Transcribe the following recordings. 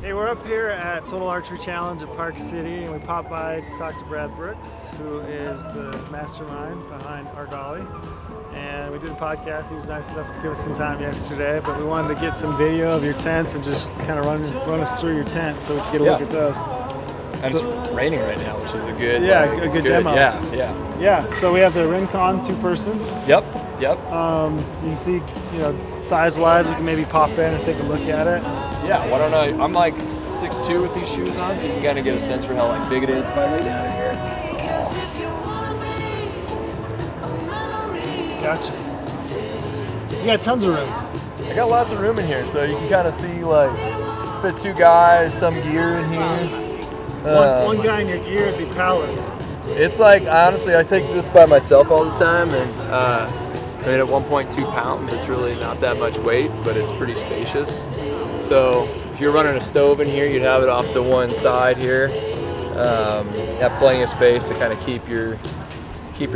Hey, we're up here at Total Archery Challenge at Park City, and we popped by to talk to Brad Brooks, who is the mastermind behind Argali. And we did a podcast. He was nice enough to give us some time yesterday, but we wanted to get some video of your tents and just kind of run us through your tents so we can get a look at those. And it's raining right now, which is a good a good demo. Yeah. So we have the Rincon 2-person. Yep. You can see, size-wise, we can maybe pop in and take a look at it. Yeah. Why don't I? I'm like 6'2" with these shoes on, so you can kind of get a sense for how big it is if I lay down in here. Gotcha. You got tons of room. I got lots of room in here, so you can kind of see fit 2 guys, some gear in here. One guy in your gear would be Palace. It's honestly, I take this by myself all the time, and at 1.2 pounds, it's really not that much weight, but it's pretty spacious. So if you're running a stove in here, you'd have it off to one side here. Have plenty of space to kind of keep your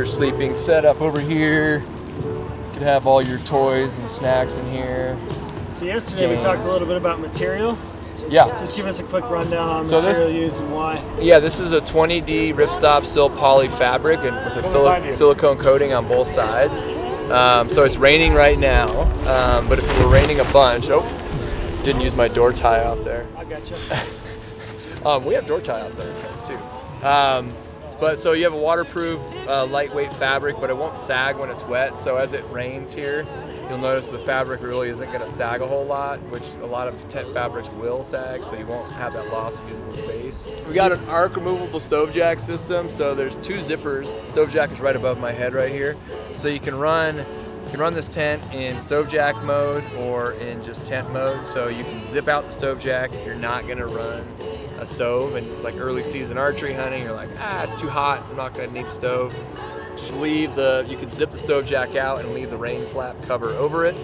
sleeping set up over here. You could have all your toys and snacks in here. So yesterday we talked a little bit about material. Yeah. Just give us a quick rundown on material used and why. Yeah, this is a 20D ripstop silk poly fabric and with a silicone coating on both sides. So it's raining right now, but if it were raining a bunch, didn't use my door tie off there. I gotcha. We have door tie offs on our tents too. But so you have a waterproof, lightweight fabric, but it won't sag when it's wet. So as it rains here, you'll notice the fabric really isn't going to sag a whole lot, which a lot of tent fabrics will sag, so you won't have that loss of usable space. We got an arc removable stove jack system, so there's 2 zippers. Stove jack is right above my head right here. So you can run this tent in stove jack mode or in just tent mode. So you can zip out the stove jack if you're not going to run a stove, and early season archery hunting, you're it's too hot, I'm not going to need a stove. Just you can zip the stove jack out and leave the rain flap cover over it.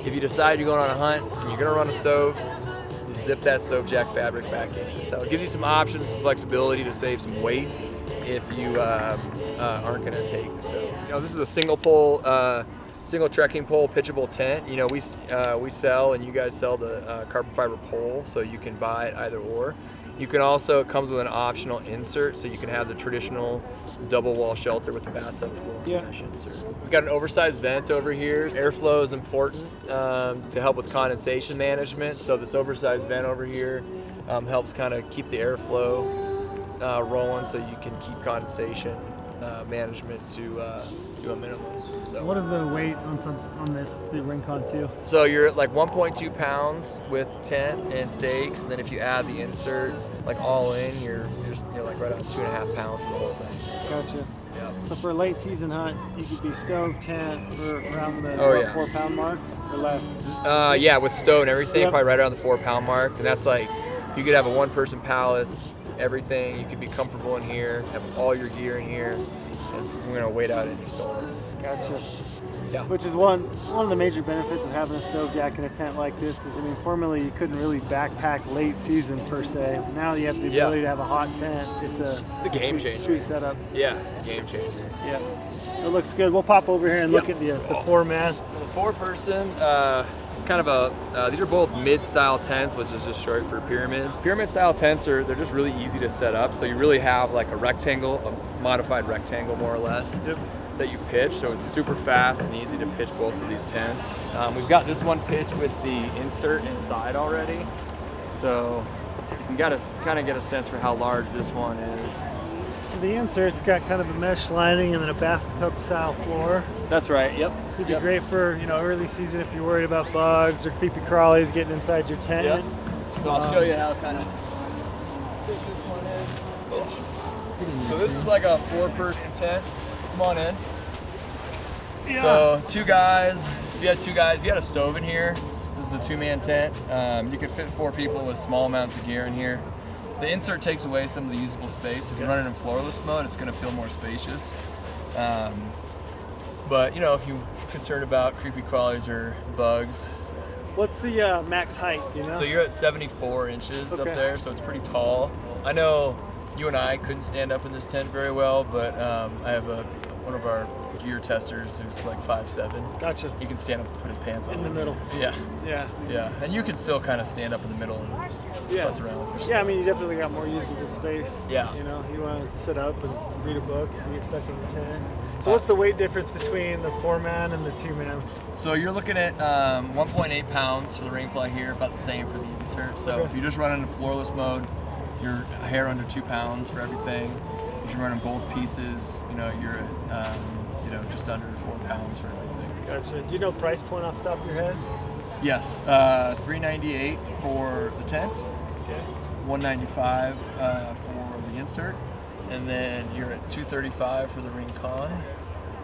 If you decide you're going on a hunt and you're going to run a stove, zip that stove jack fabric back in. So it gives you some options, some flexibility to save some weight if you aren't going to take the stove. This is a single trekking pole pitchable tent. We sell, and you guys sell the carbon fiber pole, so you can buy it either or. You can also, it comes with an optional insert, so you can have the traditional double wall shelter with the bathtub floor mesh insert. We've got an oversized vent over here. Airflow is important to help with condensation management. So this oversized vent over here helps kind of keep the airflow rolling, so you can keep condensation management to a minimum. So what is the weight on the Rincon 2? So you're at 1.2 pounds with tent and stakes, and then if you add the insert, all in, you're right on 2.5 pounds for the whole thing. So, gotcha. Yeah. So for a late season hunt, you could be stove tent for around the 4-pound mark or less. With stove and everything, probably right around the 4-pound mark, and that's you could have a 1-person palace, everything. You could be comfortable in here, have all your gear in here, and we're gonna wait out any storm. Gotcha. Yeah. Which is one of the major benefits of having a stove jack in a tent like this is, formerly you couldn't really backpack late season per se. Now you have the ability to have a hot tent. It's a game changer. Sweet setup. Yeah, it's a game changer. Yeah. It looks good. We'll pop over here and look at the 4-man. The 4-person, it's kind of these are both mid-style tents, which is just short for pyramid. Pyramid-style tents they're just really easy to set up. So you really have a rectangle, a modified rectangle more or less. Yep. That you pitch, so it's super fast and easy to pitch both of these tents. We've got this one pitched with the insert inside already, so you can kind of get a sense for how large this one is. So the insert's got kind of a mesh lining and then a bathtub style floor. That's right. Yep. So it'd be great for early season if you're worried about bugs or creepy crawlies getting inside your tent. Yep. So I'll show you how kind of big this one is. So this is a 4-person tent. Come on in. Yeah. So 2 guys, if you had a stove in here, this is a 2-man tent. You could fit 4 people with small amounts of gear in here. The insert takes away some of the usable space. If you're running in floorless mode, it's going to feel more spacious. But if you're concerned about creepy crawlies or bugs. What's the max height, So you're at 74 inches up there, so it's pretty tall. I know you and I couldn't stand up in this tent very well, but I have a one of our gear testers who's like 5'7". Gotcha. He can stand up and put his pants on. In the middle. Yeah. Yeah. Yeah. And you can still kind of stand up in the middle and futz around with your stuff. Yeah, I mean, you definitely got more usable space. Yeah. You know, you want to sit up and read a book if you get stuck in your tent. So what's the weight difference between the 4-man and the 2-man? So you're looking at 1.8 pounds for the rain fly here, about the same for the insert. So if you just run in floorless mode, you're a hair under 2 pounds for everything. If you're running both pieces, you know, you're at just under 4 pounds for everything. Gotcha. Do you know price point off the top of your head? Yes, $398 for the tent, Okay. $195 for the insert, and then you're at $235 for the Rincon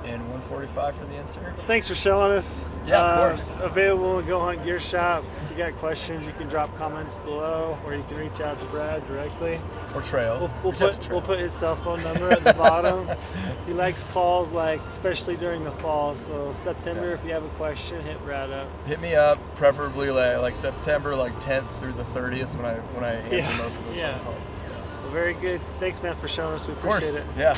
and $145 for the insert. Thanks for showing us. Yeah, of course. Available in Go Hunt Gear Shop. If you got questions, you can drop comments below, or you can reach out to Brad directly. Or Trail. We'll put his cell phone number at the bottom. He likes calls, especially during the fall. So September, if you have a question, hit Brad up. Hit me up, preferably like September, 10th through the 30th when I answer most of those phone calls. Well, very good. Thanks, man, for showing us. We appreciate it. Yeah.